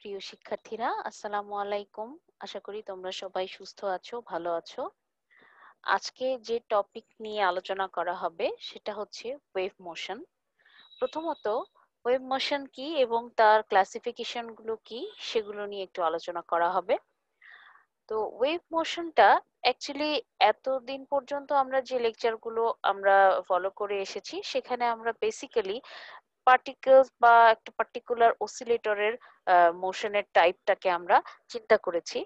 প্রিয় শিক্ষার্থীরা, আসসালামু আলাইকুম। আশা করি তোমরা সবাই সুস্থ আছো, ভালো আছো। আজকে যে টপিক নিয়ে আলোচনা করা হবে সেটা হচ্ছে ওয়েভ মোশন। প্রথমত, ওয়েভ মোশন কি এবং তার ক্লাসিফিকেশন গুলো কি সেগুলো নিয়ে একটু আলোচনা করা হবে। তো ওয়েভ মোশনটা অ্যাকচুয়ালি এতদিন পর্যন্ত আমরা যে লেকচারগুলো আমরা ফলো করে এসেছি সেখানে আমরা বেসিক্যালি পার্টিকেলস বা একটা পার্টিকুলার অসিলেটরের মোশনের টাইপটাকে আমরা চিন্তা করেছি,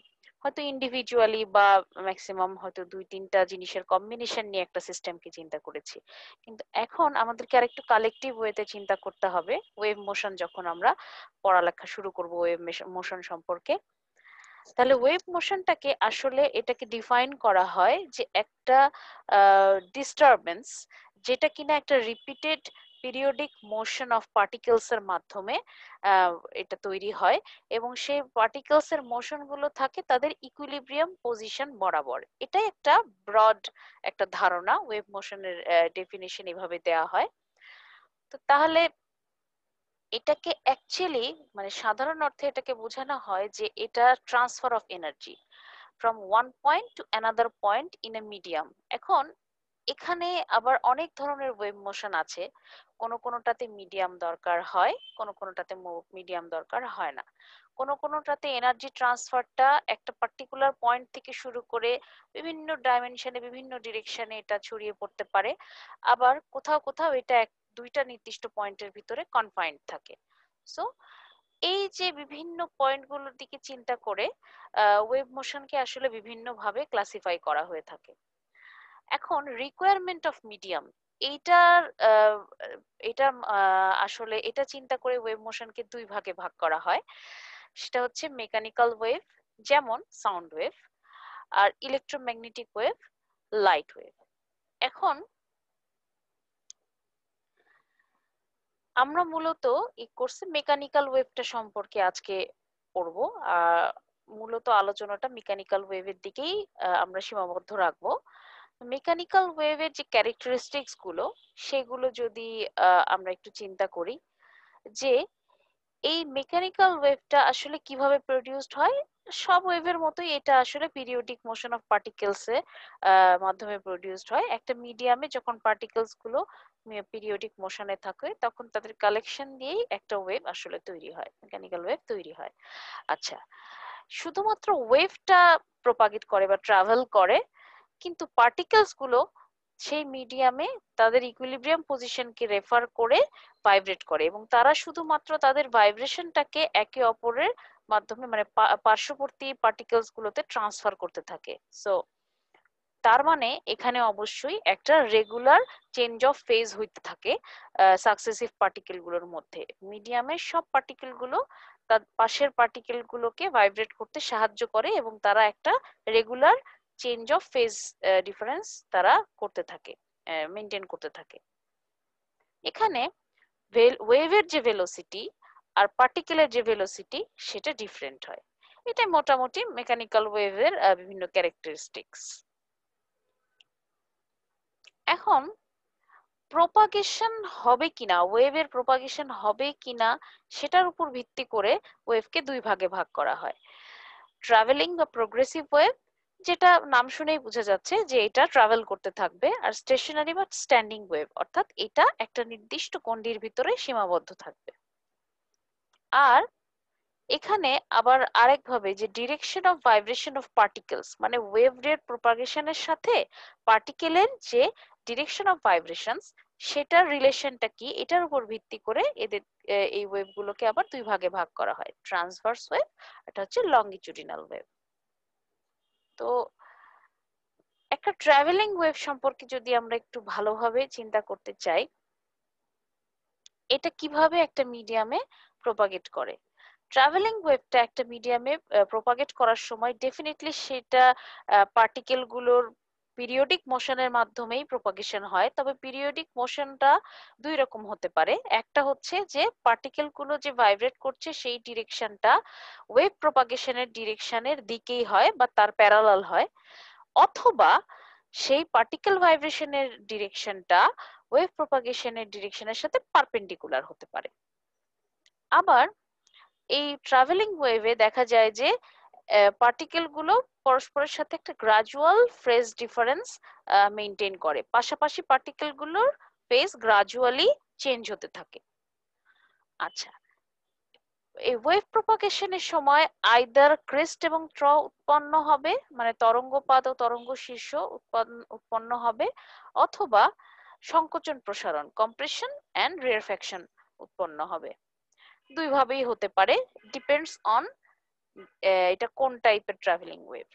হয়তো ইন্ডিভিজুয়ালি বা ম্যাক্সিমাম হয়তো দুই তিনটা জিনিসের কম্বিনেশন নিয়ে একটা সিস্টেমকে চিন্তা করেছি। কিন্তু এখন আমাদেরকে আরেকটু কালেকটিভ ওয়েতে চিন্তা করতে হবে ওয়েভ মোশন যখন আমরা পড়ালেখা শুরু করব ওয়েভ মোশন সম্পর্কে। তাহলে ওয়েভ মোশনটাকে আসলে এটাকে ডিফাইন করা হয় যে একটা ডিস্টারবেন্স যেটা কিনা একটা repeated periodic motion of particles এর মাধ্যমে আহ, এটা তৈরি হয় এবং সেই পার্টিকেলস এর মোশন গুলো থাকে তাদের ইকুইলিব্রিয়াম পজিশন বরাবর। এটাই একটা ব্রড একটা ধারণা, ওয়েভ মোশনের ডেফিনিশন এভাবে দেওয়া হয়। তো তাহলে এটাকে অ্যাকচুয়ালি মানে সাধারণ অর্থে এটাকে বোঝানো হয় যে এটা transfer of energy from one point to another point in a medium. এখন এখানে আবার অনেক ধরনের ওয়েভ মোশন আছে। কোনোটাতে মিডিয়াম দরকার হয়, কোনোটাতে মিডিয়াম দরকার হয় না। কোনোটাতে এনার্জি ট্রান্সফারটা একটা পার্টিকুলার পয়েন্ট থেকে শুরু করে বিভিন্ন ডাইমেনশনে বিভিন্ন ডিরেকশনে এটা ছড়িয়ে পড়তে পারে। আবার কোথাও কোথাও এটা দুইটা নির্দিষ্ট পয়েন্টের ভিতরে কনফাইন্ড থাকে। সো এই যে বিভিন্ন পয়েন্টগুলোর দিকে চিন্তা করে ওয়েভ মোশনকে আসলে বিভিন্ন ভাবে ক্লাসিফাই করা হয়ে থাকে। এখন রিকোয়ারমেন্ট অফ মিডিয়াম এইটার এটা আসলে এটা চিন্তা করে ওয়েভ মোশনকে দুই ভাগে ভাগ করা হয়। সেটা হচ্ছে মেকানিক্যাল ওয়েভ, যেমন সাউন্ড ওয়েভ, আর ইলেকট্রোম্যাগনেটিক ওয়েভ, লাইট ওয়েভ। এখন আমরা মূলত এই কোর্সে মেকানিক্যাল ওয়েভটা সম্পর্কে আজকে পড়বো। আহ মূলত আলোচনাটা মেকানিক্যাল ওয়েভের দিকেই আমরা সীমাবদ্ধ রাখবো। মেকানিক্যাল ওয়েভের যে ক্যারেক্টারিস্টিক্স গুলো সেগুলো যদি আমরা একটু চিন্তা করি যে এই মেকানিক্যাল ওয়েভটা আসলে কিভাবে প্রডিউসড হয়। সব ওয়েভের মতোই এটা আসলে পিরিয়ডিক মোশন অফ পার্টিকেলস এর মাধ্যমে প্রডিউসড হয়। একটা মিডিয়ামে যখন পার্টিকেলস গুলো পিরিয়ডিক মোশনে থাকে তখন তাদের কালেকশন দিয়েই একটা ওয়েভ আসলে তৈরি হয়, মেকানিক্যাল ওয়েভ তৈরি হয়। আচ্ছা, শুধুমাত্র ওয়েভটা প্রপাগেট করে বা ট্রাভেল করে, কিন্তু পার্টিকেলস গুলো সেই মিডিয়ামে তাদের ইকুইলিব্রিয়াম পজিশনকে রেফার করে ভাইব্রেট করে এবং তারা শুধুমাত্র তাদের ভাইব্রেশনটাকে একে অপরের মাধ্যমে মানে পার্শ্ববর্তী পার্টিকেলস গুলোতে ট্রান্সফার করতে থাকে। সো তার মানে এখানে অবশ্যই একটা রেগুলার চেঞ্জ অফ ফেজ হইতে থাকে সাকসেসিভ পার্টিকেল গুলোর মধ্যে। মিডিয়ামের সব পার্টিকেল গুলো তার পাশের পার্টিকেল গুলোকে ভাইব্রেট করতে সাহায্য করে এবং তারা একটা regular change of phase difference তারা করতে থাকে, মেনটেন করতে থাকে। এখানে ওয়েভের যে ভেলোসিটি আর পার্টিকেলের যে ভেলোসিটি সেটা ডিফারেন্ট হয়। এটা মোটামুটি মেকানিক্যাল ওয়েভের বিভিন্ন ক্যারেক্টারিস্টিক্স। এখন প্রপাগেশন হবে কিনা, ওয়েভের প্রপাগেশন হবে কিনা সেটার উপর ভিত্তি করে ওয়েভকে দুই ভাগে ভাগ করা হয়। ট্রাভেলিং বা প্রোগ্রেসিভ ওয়েভ, যেটা নাম শুনেই বোঝা যাচ্ছে যে এটা ট্রাভেল করতে থাকবে। আর স্টেশনারি বা স্ট্যান্ডিং ওয়েভ, অর্থাৎ এটা একটা নির্দিষ্ট গণ্ডির ভিতরে সীমাবদ্ধ থাকবে। আর এখানে আবার আরেকভাবে যে direction of vibration of particles মানে ওয়েভ রেট প্রপাগেশনের সাথে পার্টিকেলের যে ডিরেকশন অফ ভাইব্রেশনস সেটার রিলেশনটা কি, এটার উপর ভিত্তি করে এদের এই ওয়েভ গুলোকে আবার দুই ভাগে ভাগ করা হয়, ট্রান্সভার্স ওয়েভ, এটা হচ্ছে লঙ্গিচুডিনাল ওয়েভ। তো একটা ট্রাভেলিং ওয়েভ সম্পর্কে যদি আমরা একটু ভালোভাবে চিন্তা করতে চাই, এটা কিভাবে একটা মিডিয়ামে প্রপাগেট করে। ট্রাভেলিং ওয়েভটা একটা মিডিয়ামে প্রপাগেট করার সময় ডেফিনেটলি সেটা পার্টিকেল গুলোর পিরিয়ডিক মোশনের মাধ্যমেই প্রপাগেশন হয়। তবে পিরিয়ডিক মোশনটা দুই রকম হতে পারে। একটা হচ্ছে যে পার্টিকেল গুলো যে ভাইব্রেট করছে সেই ডিরেকশনটা ওয়েভ প্রপাগেশনের ডিরেকশনের দিকেই হয় বা তার প্যারালাল হয়, অথবা সেই পার্টিকেল ভাইব্রেশনের ডিরেকশনটা ওয়েভ প্রপাগেশনের ডিরেকশনের সাথে পারপেন্ডিকুলার হতে পারে। আবার এই ট্রাভেলিং ওয়েভে দেখা যায় যে পার্টিকেল গুলো পরস্পরের সাথে একটা গ্রাজুয়াল ফেজ ডিফারেন্স মেনটেন করে, পাশাপাশি পার্টিকেল গুলোর ফেজ গ্রাজুয়ালি চেঞ্জ হতে থাকে। আচ্ছা, এই ওয়েভ প্রপাগেশনের সময় আইদার ক্রেস্ট এবং ট্র উৎপন্ন হবে, মানে তরঙ্গপাত ও তরঙ্গ শীর্ষ উৎপন্ন হবে, অথবা সংকোচন প্রসারণ কম্প্রেশন এন্ড রেয়ারফ্যাকশন উৎপন্ন হবে। দুই ভাবেই হতে পারে, ডিপেন্ডস অন এটা কোন টাইপের ট্রাভেলিং ওয়েভ।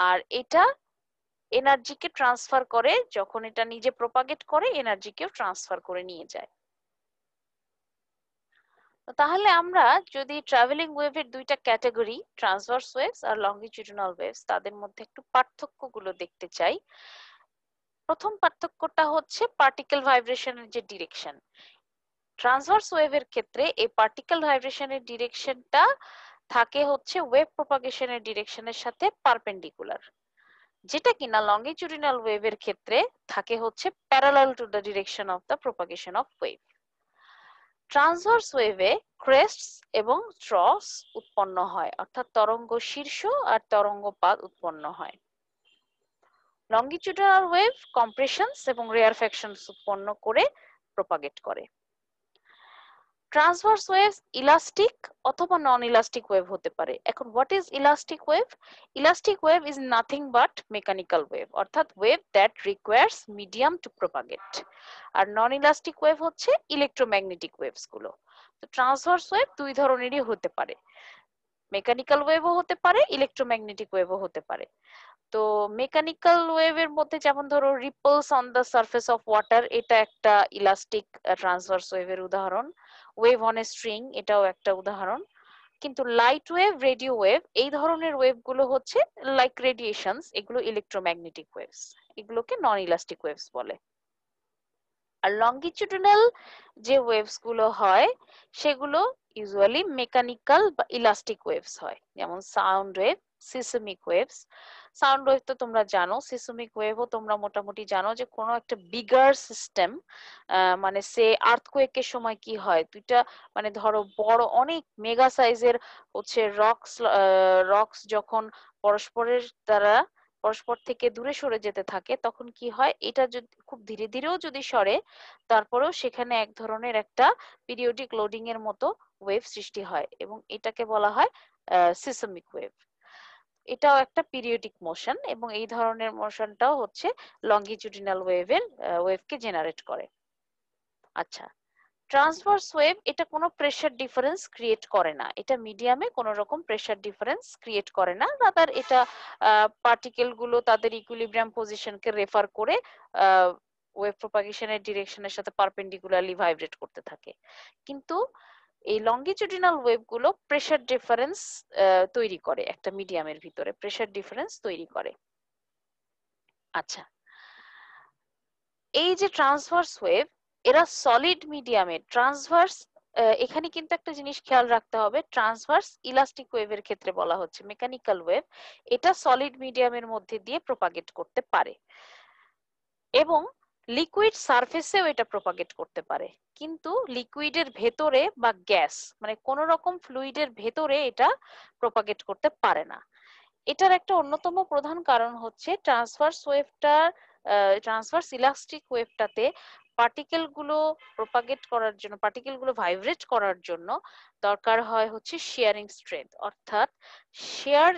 আর এটা এনার্জিকে ট্রান্সফার করে, যখন এটা নিজে প্রপাগেট করে এনার্জিকেও ট্রান্সফার করে নিয়ে যায়। তাহলে আমরা যদি ট্রাভেলিং ওয়েভের দুইটা ক্যাটাগরি, ট্রান্সভার্স ওয়েভস আর লংগিটিউডিনাল ওয়েভস, তাদের মধ্যে একটু পার্থক্যগুলো দেখতে চাই। প্রথম পার্থক্যটা হচ্ছে পার্টিকেল ভাইব্রেশনের যে ডিরেকশন। ট্রান্সভার্স ওয়েভের ক্ষেত্রে এই পার্টিকেল ভাইব্রেশনের ডিরেকশনটা থাকে হচ্ছে ওয়েভ প্রপাগেশনের ডিরেকশনের সাথে পারপেন্ডিকুলার, যেটা কিনা লংগিটিউডিনাল ওয়েভের ক্ষেত্রে থাকে হচ্ছে parallel to the direction of the propagation of wave. Transverse ওয়েভে ক্রেস্টস এবং ট্রস উৎপন্ন হয়, অর্থাৎ তরঙ্গ শীর্ষ আর তরঙ্গপাত উৎপন্ন হয়। লংগিটিউডিনাল ওয়েভ কম্প্রেশনস এবং রেয়ারফ্যাকশনস উৎপন্ন করে প্রপাগেট করে। ট্রান্সভার্স ওয়েভ ইলাস্টিক অথবা নন ইলাস্টিক ওয়েভ হতে পারে। এখন what is elastic wave? Elastic wave is nothing but mechanical wave, অর্থাৎ wave that requires medium to propagate. আর নন ইলাস্টিক ওয়েভ হচ্ছে ইলেকট্রোম্যাগনেটিক ওয়েভস গুলো। তো ট্রান্সভার্স ওয়েভ দুই ধরনেরই হতে পারে, মেকানিক্যাল ওয়েভও হতে পারে, ইলেকট্রোম্যাগনেটিক ওয়েভও হতে পারে। তো মেকানিক্যাল ওয়েভের মধ্যে যেমন ধরো ripples on the surface of water, এটা একটা ইলাস্টিক ট্রান্সভার্স ওয়েভের উদাহরণ। ওয়েভ অন এ স্ট্রিং, এটাও একটা উদাহরণ। কিন্তু লাইট ওয়েভ, রেডিও ওয়েভ, এই ধরনের ওয়েভ গুলো হচ্ছে লাইক রেডিয়েশনস, এগুলো ইলেকট্রোম্যাগনেটিক ওয়েভস, এগুলোকে নন ইলাস্টিক ওয়েভস বলে। আর লংগিটিউডিনাল যে ওয়েভস গুলো হয় সেগুলো ইউজুয়ালি মেকানিক্যাল বা ইলাস্টিক ওয়েভস হয়, যেমন sound wave, seismic waves. Sound wave তো তোমরা জানো, সিসমিক ওয়েভও তোমরা মোটামুটি জানো, যে কোনো একটা বিগার সিস্টেম, মানে সে আর্থকোয়েকের সময় কি হয়, দুইটা মানে ধরো বড় অনেক মেগা সাইজের হচ্ছে রক্স, রক্স যখন পরস্পরের দ্বারা পরস্পর থেকে দূরে সরে যেতে থাকে, তখন কি হয়, এটা যদি খুব ধীরে ধীরেও যদি সরে, তারপরেও সেখানে এক ধরনের একটা পিরিয়ডিক লোডিং এর মতো ওয়েভ সৃষ্টি হয়, এবং এটাকে বলা হয় সিসমিক ওয়েভ। এটাও একটা পিরিয়ডিক মোশন, এবং এই ধরনের মোশনটাও হচ্ছে লংগিটিউডিনাল ওয়েভকে জেনারেট করে। আচ্ছা, ট্রান্সভার্স ওয়েভ এটা কোনো প্রেসার ডিফারেন্স ক্রিয়েট করে না, এটা মিডিয়ামে কোনো রকম প্রেসার ডিফারেন্স ক্রিয়েট করে না, রাদার এটা পার্টিকেল গুলো তাদের ইকুইলিব্রিয়াম পজিশনকে রেফার করে ওয়েভ প্রপাগেশনের ডিরেকশনের সাথে পারপেন্ডিকুলারলি ভাইব্রেট করতে থাকে। কিন্তু এই লংগিটিউডিনাল ওয়েভ গুলো প্রেসার ডিফারেন্স তৈরি করে, একটা মিডিয়ামের ভিতরে প্রেসার ডিফারেন্স তৈরি করে। আচ্ছা, এই যে ট্রান্সভার্স ওয়েভ, এরা সলিড মিডিয়ামে ট্রান্সভার্স, এখানে কিন্তু একটা জিনিস খেয়াল রাখতে হবে, ট্রান্সভার্স ইলাস্টিক ওয়েভের ক্ষেত্রে বলা হচ্ছে মেকানিক্যাল ওয়েভ, এটা সলিড মিডিয়ামের মধ্যে দিয়ে প্রপাগেট করতে পারে, এবং লিকুইড সারফেসেও এটা প্রপাগেট করতে পারে, কিন্তু লিকুইডের ভেতরে বা গ্যাস মানে কোন রকম ফ্লুইডের ভেতরে এটা প্রপাগেট করতে পারে না। এটার একটা অন্যতম প্রধান কারণ হচ্ছে ট্রান্সভার্স ইলাস্টিক ওয়েভটাতে পার্টিকেল গুলো প্রপাগেট করার জন্য, পার্টিকেল গুলো ভাইব্রেট করার জন্য দরকার হয় হচ্ছে শেয়ারিং স্ট্রেংথ, অর্থাৎ শেয়ার,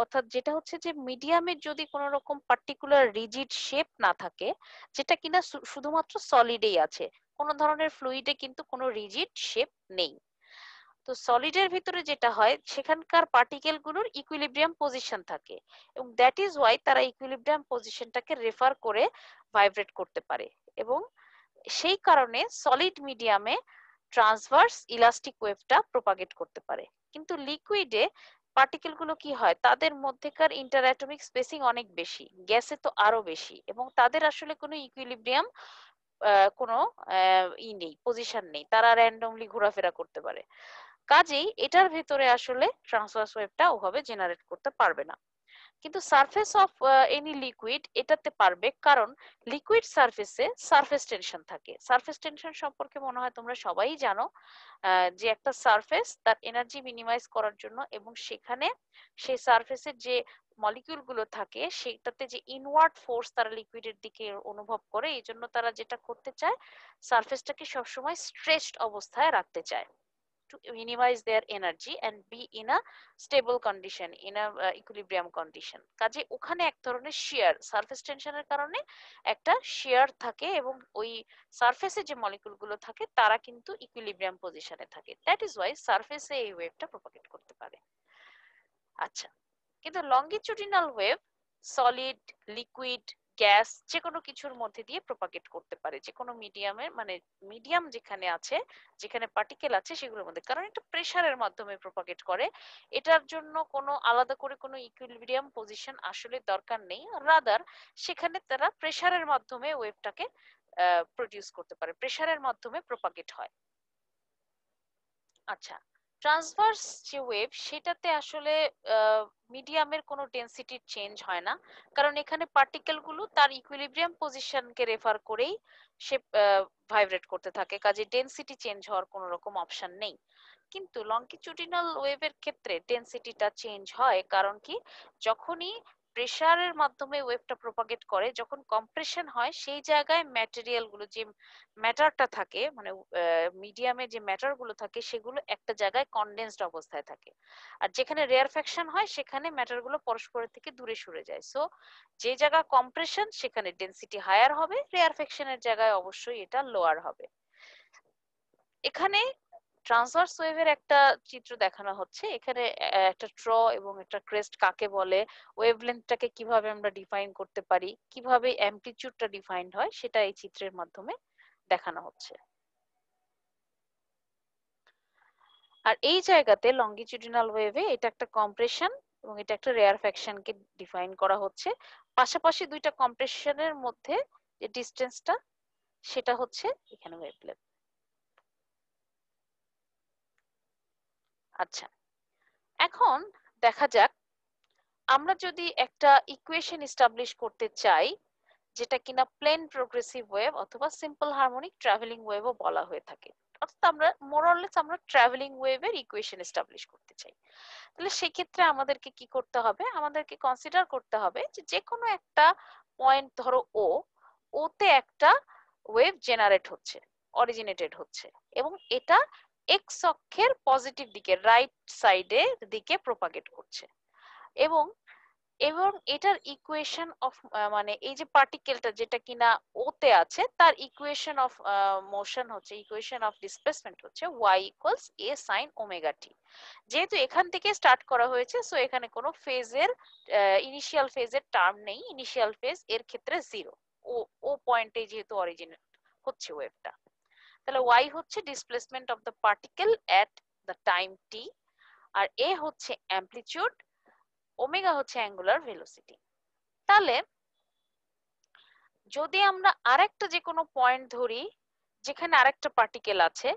অর্থাৎ যেটা হচ্ছে যে মিডিয়ামের যদি কোনো রকম পার্টিকুলার রিজিড শেপ না থাকে, যেটা কিনা শুধুমাত্র সলিডেই আছে, কোনো ধরনের ফ্লুইডে কিন্তু কোনো রিজিড শেপ নেই। তো সলিডের ভিতরে যেটা হয়, সেখানকার পার্টিকেল গুলোর ইকুইলিব্রিয়াম পজিশন থাকে, এবং দ্যাট ইজ ওয়াই তারা ইকুইলিব্রিয়াম পজিশনটাকে রেফার করে ভাইব্রেট করতে পারে, এবং সেই কারণে সলিড মিডিয়ামে ট্রান্সভার্স ইলাস্টিক ওয়েভটা প্রপাগেট করতে পারে। কিন্তু লিকুইডে পার্টিকেল গুলো কি হয়, তাদের মধ্যেকার ইন্টারঅ্যাটমিক স্পেসিং অনেক বেশি, গ্যাসে তো আরো বেশি, এবং তাদের আসলে কোনো ইকুইলিব্রিয়াম কোনো নেই, পজিশন নেই, তারা র্যান্ডমলি ঘোরাফেরা করতে পারে, কাজেই এটার ভেতরে আসলে ট্রান্সভার্স ওয়েভটা ওভাবে জেনারেট করতে পারবে না। কিন্তু সারফেস অফ এনি লিকুইড এটাতে পারবে, কারণ লিকুইড সারফেসে সারফেস টেনশন থাকে। সারফেস টেনশন সম্পর্কে মনে হয় তোমরা সবাই জানো, যে একটা সারফেস তার এনার্জি মিনিমাইজ করার জন্য এবং সেখানে সেই সারফেসের যে মলিকিউল গুলো থাকে সেটাতে যে ইনওয়ার্ড ফোর্স তারা লিকুইডের দিকে অনুভব করে, এই জন্য তারা যেটা করতে চায় সারফেসটাকে সবসময় স্ট্রেচড অবস্থায় রাখতে চায় to minimize their energy and be in a stable condition, in a equilibrium condition। কাজে ওখানে এক ধরনের শিয়ার, সারফেস টেনশনের কারণে একটা শিয়ার থাকে এবং ওই সারফেসে যে মলিকুল গুলো থাকে তারা কিন্তু ইকুইলিব্রিয়াম পজিশনে থাকে। দ্যাট ইজ ওয়াই সারফেসে এই ওয়েভটা প্রপাগেট করতে পারে। আচ্ছা, কিন্তু longitudinal wave solid, liquid, gas যে কোনো কিছুর মধ্যে দিয়ে প্রপাগেট করতে পারে, যে কোনো মিডিয়ামের, মানে মিডিয়াম যেখানে আছে, যেখানে পার্টিকেল আছে সেগুলোর মধ্যে, কারণ এটা প্রেসারের মাধ্যমে প্রপাগেট করে। এটার জন্য কোনো আলাদা করে কোনো ইকুইলিব্রিয়াম পজিশন আসলে দরকার নেই, রাদার সেখানে তারা প্রেসারের মাধ্যমে ওয়েভটাকে প্রডিউস করতে পারে, প্রেসারের মাধ্যমে প্রপাগেট হয়। আচ্ছা, ট্রান্সভার্স যে ওয়েভ সেটাতে আসলে মিডিয়ামের কোনো ডেনসিটির চেঞ্জ হয় না, কারণ এখানে পার্টিকেল গুলো তার ইকুইলিব্রিয়াম পজিশনকে রেফার করেই সে ভাইব্রেট করতে থাকে, কাজে ডেনসিটি চেঞ্জ হওয়ার কোনো রকম অপশন নেই। কিন্তু লঙ্গিচুডিনাল ওয়েভের ক্ষেত্রে ডেনসিটিটা চেঞ্জ হয়, কারণ কি, যখনই প্রেসারের মাধ্যমে ওয়েভটা প্রপাগেট করে, যখন কম্প্রেশন হয় সেই জায়গায় ম্যাটেরিয়াল গুলো, যে ম্যাটারটা থাকে, মানে মিডিয়ামে যে ম্যাটার গুলো থাকে সেগুলো একটা জায়গায় কনডেন্সড অবস্থায় থাকে, আর যেখানে রেয়ারফ্যাকশন হয় সেখানে ম্যাটার গুলো পরস্পরের থেকে দূরে সরে যায়। সো যে জায়গা কম্প্রেশন সেখানে ডেনসিটি হায়ার হবে, রেয়ারফ্যাকশনের জায়গায় অবশ্যই এটা লোয়ার হবে। এখানে ট্রান্সভার্স ওয়েভের একটা চিত্র দেখানো হচ্ছে, এখানে একটা ট্র এবং একটা ক্রেস্ট কাকে বলে, ওয়েভলেন্থটাকে কিভাবে আমরা ডিফাইন করতে পারি, কিভাবে অ্যামপ্লিচিউডটা ডিফাইন্ড হয়, সেটা এই চিত্রের মাধ্যমে দেখানো হচ্ছে। আর এই জায়গাতে লঙ্গিচুডিনাল ওয়েভে এটা একটা কম্প্রেশন এবং এটা একটা রেয়ারফ্যাকশনকে ডিফাইন করা হচ্ছে। পাশাপাশি দুইটা কম্প্রেশনের মধ্যে যে ডিস্টেন্সটা সেটা হচ্ছে এখানে ওয়েভলেন্থ। আচ্ছা, এখন দেখা যাক, আমরা যদি একটা ইকুয়েশন এস্টাবলিশ করতে চাই, যেটা কিনা প্লেন প্রোগ্রেসিভ ওয়েভ অথবা সিম্পল হারমোনিক ট্রাভেলিং ওয়েভও বলা হয়ে থাকে, অর্থাৎ আমরা মোরলেস আমরা ট্রাভেলিং ওয়েভের ইকুয়েশন এস্টাবলিশ করতে চাই, তাহলে সেক্ষেত্রে আমাদেরকে কি করতে হবে, আমাদেরকে কনসিডার করতে হবে যে যে কোনো একটা পয়েন্ট, ধরো ওতে একটা ওয়েভ জেনারেট হচ্ছে, অরিজিনেটেড হচ্ছে, এবং এটা এক্স অক্ষের পজিটিভ দিকে, রাইট সাইডের দিকে প্রপাগেট করছে, এবং এবং এটার ইকুয়েশন অফ, মানে এই যে পার্টিকেলটা যেটা কিনা ওতে আছে তার ইকুয়েশন অফ মোশন হচ্ছে, ইকুয়েশন অফ ডিসপ্লেসমেন্ট হচ্ছে y equals a sin omega t। যেহেতু এখান থেকে স্টার্ট করা হয়েছে, সো এখানে কোনো ফেজের, ইনিশিয়াল ফেজের টার্ম নেই, ইনিশিয়াল ফেজ এর ক্ষেত্রে জিরো, ও ও পয়েন্টে যেহেতু অরিজিনেট হচ্ছে ওয়েভটা, তাহলে y হচ্ছে displacement of the particle at the time t, আর a হচ্ছে অ্যামপ্লিটিউড, ওমেগা হচ্ছে অ্যাঙ্গুলার ভেলোসিটি। তাহলে যদি আমরা আরেকটা যে কোনো পয়েন্ট ধরি যেখানে আরেকটা পার্টিকেল আছে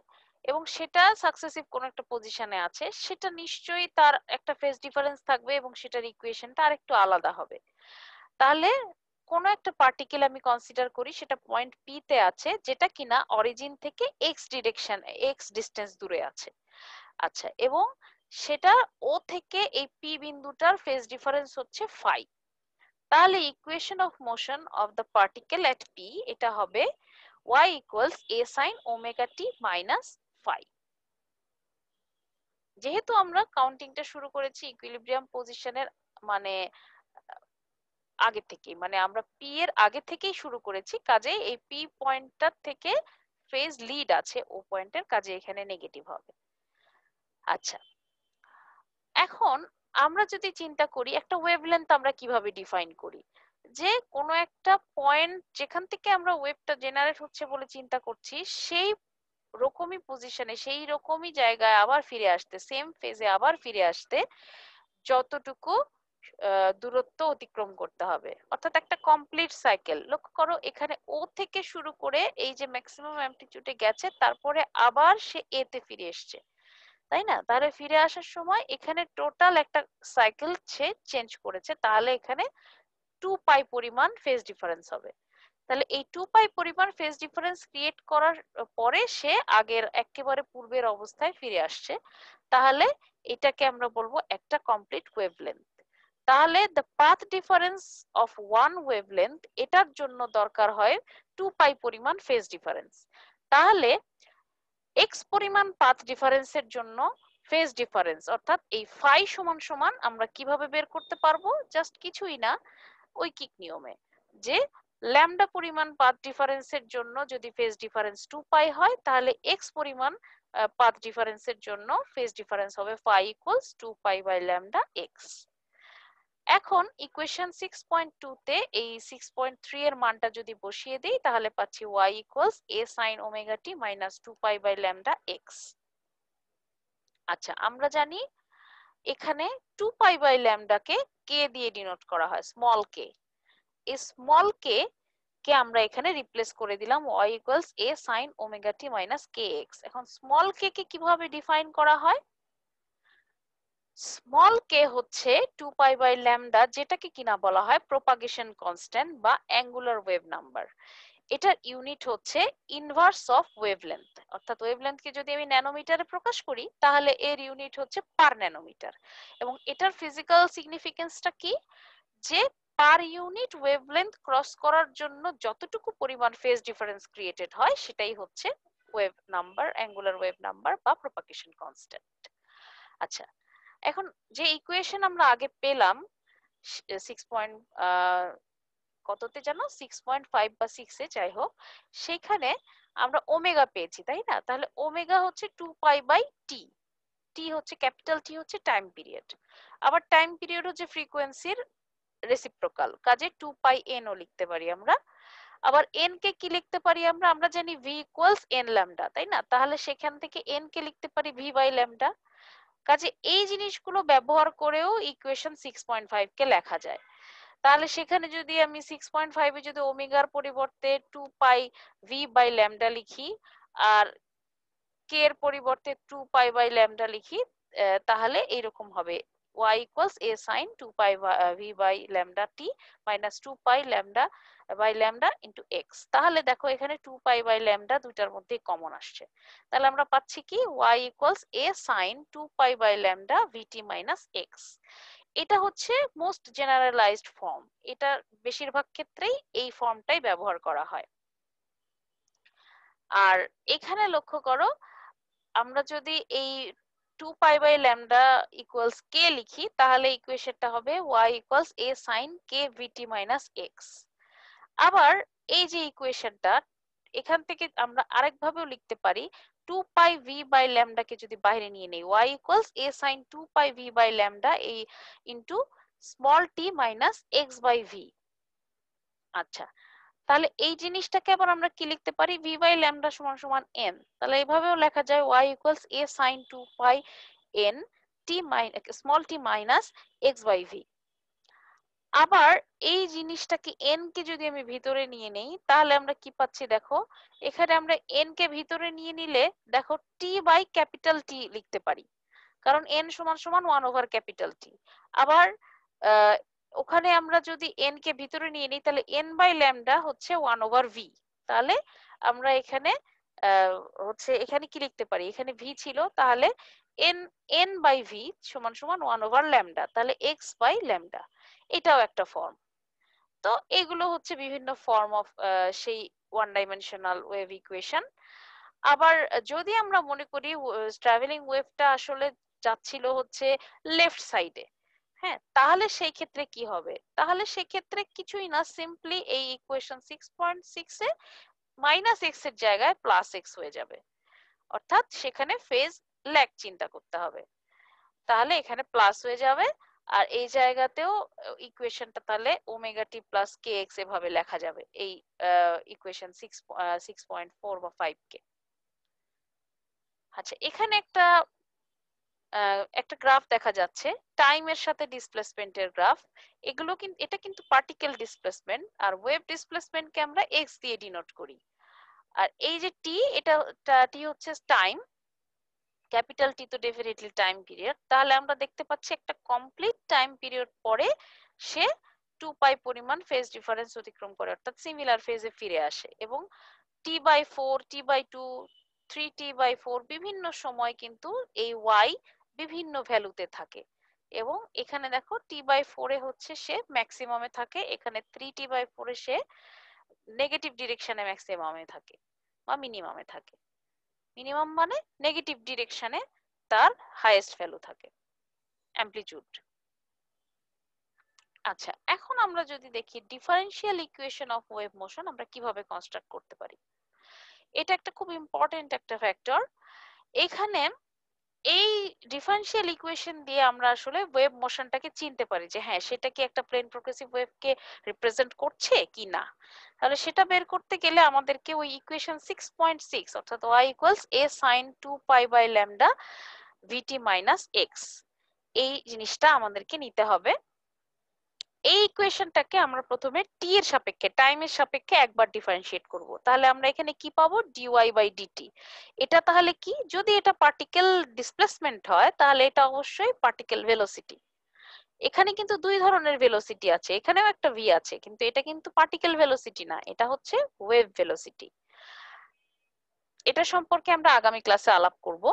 এবং সেটা সাকসেসিভ কোনো একটা পজিশনে আছে, সেটা নিশ্চয়ই তার একটা ফেজ ডিফারেন্স থাকবে এবং সেটার ইকুয়েশনটা আরেকটু আলাদা হবে। তাহলে কোনো একটা পার্টিকেল আমি কনসিডার করি, সেটা পয়েন্ট পি তে আছে, যেটা কিনা অরিজিন থেকে এক্স ডিরেকশন, এক্স ডিস্টেন্স দূরে আছে। আচ্ছা, এবং সেটা ও থেকে এই পি বিন্দুটার ফেজ ডিফারেন্স হচ্ছে ফাই। তাহলে equation of motion of the particle at P এটা হবে y equals a sin omega t minus phi. যেহেতু আমরা কাউন্টিংটা শুরু করেছি ইকুইলিব্রিয়াম পজিশনের, মানে আগে থেকে, মানে আমরা পি এর আগে থেকেই শুরু করেছি, কাজে এই পি পয়েন্টটার থেকে ফেজ লিড আছে ও পয়েন্টের, কাজে এখানে নেগেটিভ হবে। আচ্ছা, এখন আমরা যদি চিন্তা করি একটা ওয়েভলেন্থ আমরা কিভাবে ডিফাইন করি, যে কোনো একটা পয়েন্ট যেখান থেকে আমরা ওয়েভটা জেনারেট হচ্ছে বলে চিন্তা করছি, সেই রকমই পজিশনে, সেই রকমই জায়গায় আবার ফিরে আসতে, সেম ফেজে আবার ফিরে আসতে যতটুকু দূরত্ব অতিক্রম করতে হবে, অর্থাৎ একটা কমপ্লিট সাইকেল। লক্ষ্য করো, এখানে ও থেকে শুরু করে এই যে ম্যাক্সিমাম অ্যামপ্লিটিউডে গেছে, তারপরে আবার সে এ তে ফিরে এসছে, তাই না? তাহলে ফিরে আসার সময় এখানে টোটাল একটা সাইকেল সে চেঞ্জ করেছে, তাহলে এখানে 2 পাই পরিমাণ ফেজ ডিফারেন্স হবে। তাহলে এই 2 পাই পরিমাণ ফেজ ডিফারেন্স ক্রিয়েট করার পরে সে আগের একেবারে পূর্বের অবস্থায় ফিরে আসছে, তাহলে এটাকে আমরা বলবো একটা কমপ্লিট ওয়েভলেন্থ। তাহলে the path difference of one wavelength, এটার জন্য দরকার হয় 2 পাই পরিমাণ ফেজ ডিফারেন্স। তাহলে এক্স পরিমাণ পাথ ডিফারেন্সের জন্য ফেজ ডিফারেন্স অর্থাৎ এই ফাই সমান সমান আমরা কিভাবে বের করতে পারবো? জাস্ট কিছুই না, ঐকিক নিয়মে, যে ল্যামডা পরিমাণ পাথ ডিফারেন্সের জন্য যদি ফেজ ডিফারেন্স 2 পাই হয়, তাহলে এক্স পরিমাণ পাথ ডিফারেন্সের জন্য ফেজ ডিফারেন্স হবে phi equals 2 pi by lambda x. এখন ইকুয়েশন 6.2 তে এই 6.3 এর মানটা যদি বসিয়ে দেই, তাহলে পাচ্ছি y equals a sin omega t minus 2 pi by lambda x. আচ্ছা, আমরা জানি এখানে 2 পাই বাই ল্যামডাকে কে দিয়ে ডিনোট করা হয়, স্মল কে। এই স্মল কে কে আমরা এখানে রিপ্লেস করে দিলাম y equals a sin omega t minus kx। এখন স্মল কে কে কিভাবে ডিফাইন করা হয়? স্মল কে হচ্ছে 2 পাই বাই ল্যামডা, যেটাকে কিনা বলা হয় প্রপাগেশন কনস্ট্যান্ট বা অ্যাঙ্গুলার ওয়েভ নাম্বার। এটার ইউনিট হচ্ছে ইনভার্স অফ ওয়েভলেন্থ, অর্থাৎ ওয়েভলেন্থকে যদি আমি ন্যানোমিটারে প্রকাশ করি, তাহলে এর ইউনিট হচ্ছে পার ন্যানোমিটার। এবং এটার ফিজিক্যাল সিগনিফিকেন্সটা কি? যে পার ইউনিট ওয়েভলেন্থ ক্রস করার জন্য যতটুকু পরিমাণ ফেজ ডিফারেন্স ক্রিয়েটেড হয়, সেটাই হচ্ছে wave number, angular wave number বা প্রপাগেশন কনস্ট্যান্ট। আচ্ছা, এখন যে ইকুয়েশন আমরা আগে পেলাম 6. কততে জানো, 6.5 বা 6 এ, যাই হোক, সেখানে আমরা ওমেগা পেয়েছি, তাই না? তাহলে ওমেগা হচ্ছে 2 পাই বাই টি। টি হচ্ছে ক্যাপিটাল টি হচ্ছে টাইম পিরিয়ড, আবার টাইম পিরিয়ড হচ্ছে ফ্রিকোয়েন্সির রেসিপ্রোকাল, কাজে 2 পাই এন ও লিখতে পারি আমরা। আবার এন কে কি লিখতে পারি আমরা? আমরা জানি ভি ইকুয়ালস এন ল্যামডা, তাই না? তাহলে সেখান থেকে এন কে লিখতে পারি ভি বাই ল্যামডা। কাজে এই জিনিসগুলো ব্যবহার করেও ইকুয়েশন 6.5 কে লেখা যায়। তাহলে সেখানে যদি আমি 6.5 এ যদি ওমেগার পরিবর্তে 2 পাই ভি বাই ল্যামডা লিখি, আর কে এর পরিবর্তে 2 পাই বাই ল্যামডা লিখি, তাহলে এইরকম হবে y equals a sin 2 pi v by lambda t minus 2 pi lambda by lambda into x। তাহলে দেখো এখানে 2 pi by lambda দুইটার মধ্যে কমন আসছে, তাহলে আমরা পাচ্ছি কি y equals a sin 2 pi by lambda vt minus x। এটা হচ্ছে মোস্ট জেনারেলাইজড ফর্ম, এটা বেশিরভাগ ক্ষেত্রেই এই ফর্মটাই ব্যবহার করা হয়। আর এখানে লক্ষ্য করো, আমরা যদি এই 2 পাই বাই ল্যামডা ইকুয়ালস কে লিখি, তাহলে ইকুয়েশনটা হবে y equals a sin k vt minus x। আবার এই যে ইকুয়েশনটা, এখান থেকে আমরা আরেকভাবেও লিখতে পারি, 2 পাই v বাই ল্যামডা কে যদি বাইরে নিয়ে নেই, y equals a sin 2 pi v by lambda এই into small t minus x by v। আচ্ছা, তাহলে এই জিনিসটাকে আবার আমরা কি লিখতে পারি? v বাই ল্যামডা সমান সমান n। তাহলে এইভাবেও লেখা যায় y equals a sin 2 pi n t small t minus x by v। আবার এই জিনিসটাকে n কে যদি আমি ভিতরে নিয়ে নেই, তাহলে আমরা কি পাচ্ছি দেখো, এখানে আমরা n কে ভিতরে নিয়ে নিলে দেখো t বাই ক্যাপিটাল T লিখতে পারি, কারণ n সমান সমান 1 ওভার ক্যাপিটাল T। আবার ওখানে আমরা যদি n কে ভিতরে নিয়ে নিই, তাহলে n বাই ল্যামডা হচ্ছে 1 ওভার v। তাহলে আমরা এখানে হচ্ছে এখানে কি লিখতে পারি, এখানে v ছিল, তাহলে n n বাই v সমান সমান 1 ওভার ল্যামডা, তাহলে x বাই ল্যামডা, এটাও একটা ফর্ম। তো এগুলো হচ্ছে বিভিন্ন ফর্ম অফ সেই ওয়ান ডাইমেনশনাল ওয়েভ ইকুয়েশন। আবার যদি আমরা মনে করি ট্রাভেলিং ওয়েভটা আসলে যাচ্ছিল হচ্ছে লেফট সাইডে, হ্যাঁ, তাহলে সেই ক্ষেত্রে কি হবে? তাহলে সেই ক্ষেত্রে কিছুই না, সিম্পলি এই ইকুয়েশন 6.6 এ মাইনাস এক্স এর জায়গায় প্লাস এক্স হয়ে যাবে, অর্থাৎ সেখানে ফেজ ল্যাগ চিন্তা করতে হবে, তাহলে এখানে প্লাস হয়ে যাবে। আর এই জায়গাতেও ইকুয়েশনটা তাহলে ওমেগা টি প্লাস কে এক্স এভাবে লেখা যাবে এই ইকুয়েশন 6.4 বা 5 কে। আচ্ছা, এখানে একটা গ্রাফ দেখা যাচ্ছে টাইমের সাথে ডিসপ্লেসমেন্টের গ্রাফ। এগুলো কিন্তু, এটা কিন্তু পার্টিকেল ডিসপ্লেসমেন্ট, আর ওয়েভ ডিসপ্লেসমেন্টকে আমরা এক্স দিয়ে ডিনোট করি। আর এই যে টি, এটা টি হচ্ছে টাইম, ক্যাপিটাল টি তো ডেফিনেটলি টাইম পিরিয়ড, তাহলে আমরা দেখতে পাচ্ছি একটা কমপ্লিট টাইম পিরিয়ড পরে সে 2 পাই পরিমাণ ফেজ ডিফারেন্স অতিক্রম করে, অর্থাৎ সিমিলার ফেজে ফিরে আসে, এবং T/4, T/2, 3T/4 বিভিন্ন সময় কিন্তু এই ওয়াই বিভিন্ন ভ্যালুতে থাকে। এবং এখানে দেখো T/4 এ হচ্ছে সে ম্যাক্সিমামে থাকে, এখানে 3T/4 এ সে নেগেটিভ ডিরেকশনে ম্যাক্সিমামে থাকে বা মিনিমামে থাকে। মিনিমাম মানে নেগেটিভ ডিরেকশনে তার হাইয়েস্ট ভ্যালু থাকে, অ্যামপ্লিটিউড। আচ্ছা, এখন আমরা যদি দেখি differential equation of wave motion আমরা কিভাবে কনস্ট্রাক্ট করতে পারি। এটা একটা খুব ইম্পর্টেন্ট একটা ফ্যাক্টর। এখানে এই ডিফারেনশিয়াল ইকুয়েশন দিয়ে আমরা আসলে ওয়েভ মোশনটাকে চিনতে পারি যে হ্যাঁ সেটা কি একটা প্লেন প্রোগ্রেসিভ ওয়েভকে রিপ্রেজেন্ট করছে কি না। তাহলে সেটা বের করতে গেলে আমাদেরকে ওই ইকুয়েশন 6.6 অর্থাৎ y equals a sin 2 pi by lambda vt minus x, এই জিনিসটা আমাদেরকে নিতে হবে। এই ইকুয়েশনটাকে আমরা প্রথমে টি এর সাপেক্ষে, টাইমের সাপেক্ষে একবার ডিফারেন্সিয়েট করব, তাহলে আমরা এখানে কি পাবো, ডিওয়াই বাই ডিটি। এটা তাহলে কি, যদি এটা পার্টিকেল ডিসপ্লেসমেন্ট হয় তাহলে এটা অবশ্যই পার্টিকেল ভেলোসিটি। এখানে কিন্তু দুই ধরনের ভেলোসিটি আছে, এখানেও একটা ভি আছে, কিন্তু এটা কিন্তু পার্টিকেল ভেলোসিটি না, এটা হচ্ছে ওয়েভ ভেলোসিটি। এটা সম্পর্কে আমরা আগামী ক্লাসে আলাপ করব।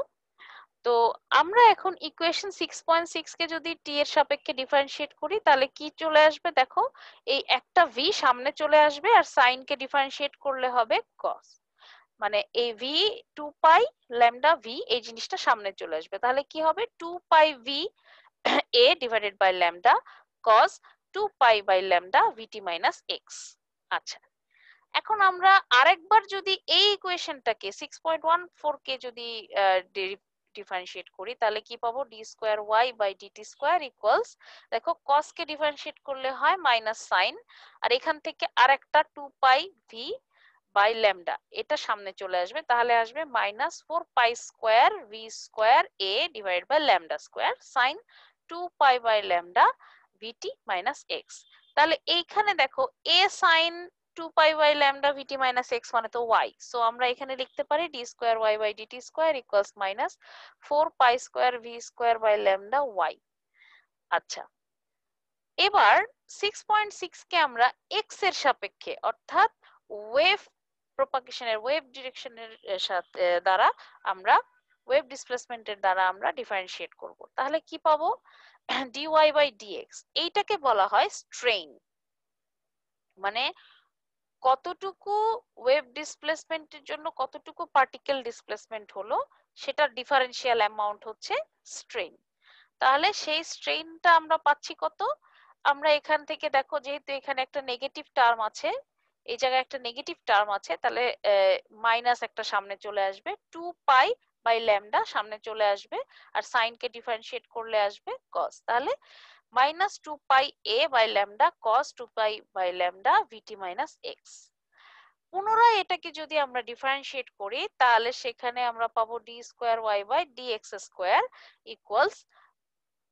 তো আমরা এখন ইকুয়েশন 6.6 কে যদি টি এর সাপেক্ষে ডিফারেন্সিয়েট করি তাহলে কি চলে আসবে, দেখো এই একটা ভি সামনে চলে আসবে আর সাইন কে ডিফারেন্সিয়েট করলে হবে কস, মানে এই ভি 2 পাই ল্যামডা ভি এই জিনিসটা সামনে চলে আসবে, তাহলে কি হবে 2 pi V A divided by lambda cos 2 pi by lambda VT minus X. আচ্ছা, এখন আমরা আরেকবার যদি এই ইকুয়েশনটাকে 6.14 কে যদি ডিফারেন্সিয়েট করি তাহলে কি পাবো, d square Y by DT square equals, দেখো কস কে ডিফারেন্সিয়েট করলে হয় মাইনাস সাইন, আর এখান থেকে আরেকটা 2 পাই ভি বাই ল্যামডা এটা সামনে চলে আসবে, তাহলে আসবে minus 4 pi square V square A divide by lambda square sine 2 pi by lambda VT minus X. তাহলে এইখানে দেখো A sine 2 pi by lambda VT minus X মানে তো ওয়াই, সো আমরা এখানে লিখতে পারি D square Y by DT square equals minus 4 pi square V square by lambda Y. আচ্ছা, এবার 6.6 কে আমরা এক্স এর সাপেক্ষে অর্থাৎ ওয়েভ প্রপাগেশনের ওয়েভ ডিরেকশনের সাথে দ্বারা আমরা ওয়েভ ডিসপ্লেসমেন্টের দ্বারা আমরা ডিফারেন্সিয়েট করব, তাহলে কি পাবো, ডিওয়াই বাই ডিএক্স। এইটাকে বলা হয় স্ট্রেইন, মানে কতটুকু ওয়েভ ডিসপ্লেসমেন্টের জন্য কতটুকু পার্টিকেল ডিসপ্লেসমেন্ট হলো সেটার ডিফারেন্সিয়াল অ্যামাউন্ট হচ্ছে স্ট্রেইন। তাহলে সেই স্ট্রেইনটা আমরা পাচ্ছি কত, আমরা এখান থেকে দেখো যেহেতু এখানে একটা নেগেটিভ টার্ম আছে, এই জায়গায় একটা নেগেটিভ টার্ম আছে, তাহলে মাইনাস একটা সামনে চলে আসবে, 2 পাই বাই ল্যামডা সামনে চলে আসবে, আর সাইনকে ডিফারেন্সিয়েট করলে আসবে কস, তাহলে minus 2 pi a by lambda cos 2 pi by lambda VT minus x. পুনরায় এটাকে যদি আমরা ডিফারেন্সিয়েট করি তাহলে সেখানে আমরা পাবো d square Y by D x square equals,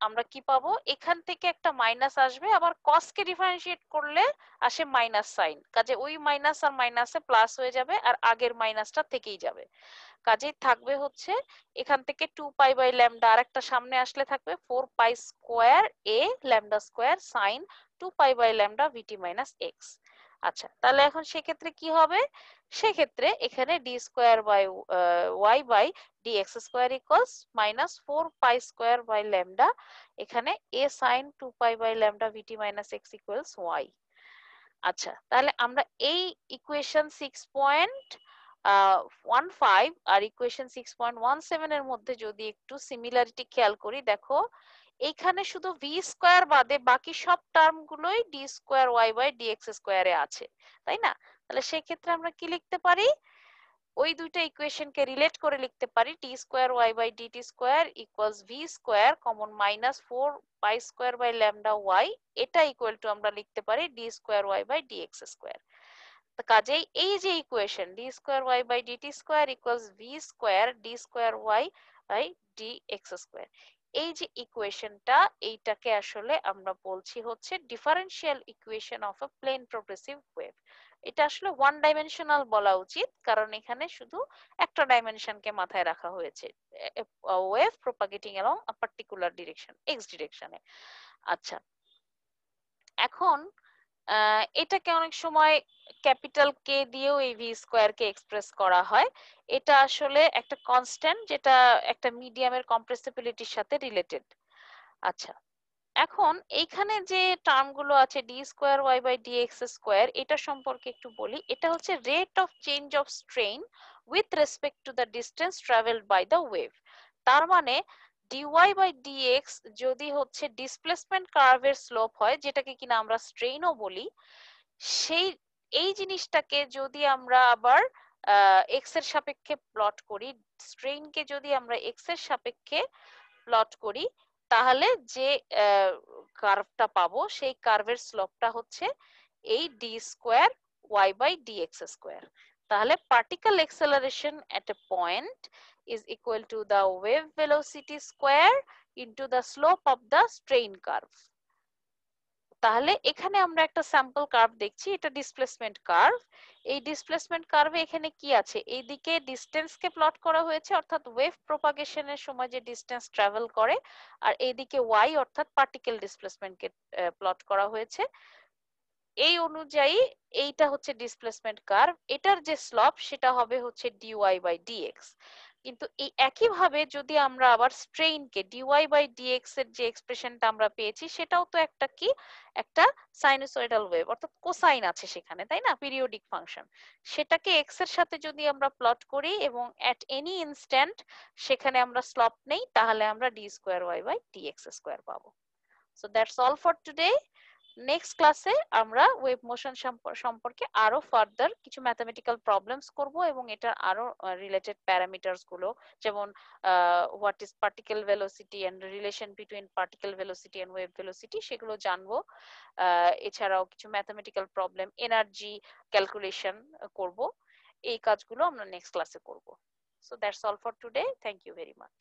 আমরা কি পাবো, এখান থেকে একটা মাইনাস আসবে, আবার কস কে ডিফারেন্সিয়েট করলে আসে মাইনাস সাইন, কাজে ওই মাইনাস আর মাইনাসে প্লাস হয়ে যাবে আর আগের মাইনাসটা থেকেই যাবে, কাজেই থাকবে হচ্ছে এখান থেকে 2 পাই বাই ল্যামডা আর একটা সামনে আসলে থাকবে 4 pi square A lambda square sine 2 pi by lambda VT minus X. আচ্ছা, তাহলে এখন সেক্ষেত্রে কি হবে, সেক্ষেত্রে এখানে D square by Y by D x square equals minus 4 pi square by lambda, এখানে A sine 2 pi by lambda VT minus X equals Y. আচ্ছা, তাহলে আমরা এই ইকুয়েশন 6.15 আর ইকুয়েশন 6.17 এর মধ্যে যদি একটু সিমিলারিটি খেয়াল করি, দেখো এইখানে শুধু ভি স্কোয়ার বাদে বাকি সব টার্ম গুলোই d square Y by dx স্কোয়ারে আছে, তাই না? তাহলে সেক্ষেত্রে আমরা কি লিখতে পারি, ওই দুইটা ইকুয়েশনকে রিলেট করে লিখতে পারি T square Y by DT square equals V square common minus 4 pi square by lambda Y, এটা ইকুয়াল টু আমরা লিখতে পারি D square Y by DX square. কাজেই এই যে equation D square Y by DT square equals V square D square Y by D x square, এই যে ইকুয়েশনটা এইটাকে আসলে আমরা বলছি হচ্ছে differential equation of a plane progressive wave. এটা আসলে ওয়ান ডাইমেনশনাল বলা উচিত, কারণ এখানে শুধু একটা ডাইমেনশনকে মাথায় রাখা হয়েছে, wave propagating along a particular direction, X ডিরেকশনে। আচ্ছা, এখন এটাকে অনেক সময় ক্যাপিটাল কে দিয়েও এই ভি স্কোয়ার কে এক্সপ্রেস করা হয়। এটা আসলে একটা কনস্ট্যান্ট যেটা একটা মিডিয়ামের কম্প্রেসিবিলিটির সাথে রিলেটেড। আচ্ছা, এখন এইখানে যে টার্মগুলো আছে d square Y by D x square, এটা সম্পর্কে একটু বলি। এটা হচ্ছে rate of change of strain with respect to the distance travelled by the wave. তার মানে ডিওয়াই বাই ডিএক্স যদি হচ্ছে ডিসপ্লেসমেন্ট কার্ভের স্লোপ হয়, যেটাকে কিনা আমরা স্ট্রেইনও বলি, সেই এই জিনিসটাকে যদি আমরা আবার এক্স এর সাপেক্ষে প্লট করি, স্ট্রেইনকে যদি আমরা এক্স এর সাপেক্ষে প্লট করি, তাহলে যে কার্ভটা পাবো সেই কার্ভের স্লোপটা হচ্ছে এই D square Y by D x square. তাহলে particle acceleration at a point is equal to the wave velocity square into the slope of the strain curve. তাহলে এখানে আমরা একটা স্যাম্পল কার্ভ দেখছি, এটা ডিসপ্লেসমেন্ট কার্ভ। এই ডিসপ্লেসমেন্ট কার্ভে এখানে কি আছে, এইদিকে ডিস্টেন্সকে প্লট করা হয়েছে, অর্থাৎ ওয়েভ প্রপাগেশনের সময় যে ডিস্টেন্স ট্রাভেল করে, আর এইদিকে ওয়াই অর্থাৎ পার্টিকেল ডিসপ্লেসমেন্টকে প্লট করা হয়েছে। এই অনুযায়ী এইটা হচ্ছে ডিসপ্লেসমেন্ট কার্ভ, এটার যে স্লপ সেটা হবে হচ্ছে ডিওয়াই বাই ডিএক্স। কিন্তু এই একইভাবে যদি আমরা আবার স্ট্রেইনকে ডিওয়াই বাই ডিএক্স এর যে এক্সপ্রেশনটা আমরা পেয়েছি, সেটাও তো একটা কি, একটা সাইনুসয়েডাল ওয়েভ, অর্থাৎ কোসাইন আছে সেখানে, তাই না, পিরিয়ডিক ফাংশন। সেটাকে এক্স এর সাথে যদি আমরা প্লট করি এবং অ্যাট এনি ইনস্ট্যান্ট সেখানে আমরা স্লপ নেই, তাহলে আমরা D square Y by DX square পাবো। So that's all for today. Next ক্লাসে আমরা ওয়েভ মোশন সম্পর্কে আরো ফার্দার কিছু ম্যাথমেটিক্যাল প্রবলেমস করব, এবং এটার আরো রিলেটেড প্যারামিটারস গুলো, যেমন what is particle velocity and relation between particle velocity and wave velocity, সেগুলো জানবো। এছাড়াও কিছু ম্যাথমেটিক্যাল প্রবলেম, এনার্জি ক্যালকুলেশন করব। এই কাজগুলো আমরা নেক্সট ক্লাসে করব। So that's all for today, thank you very much.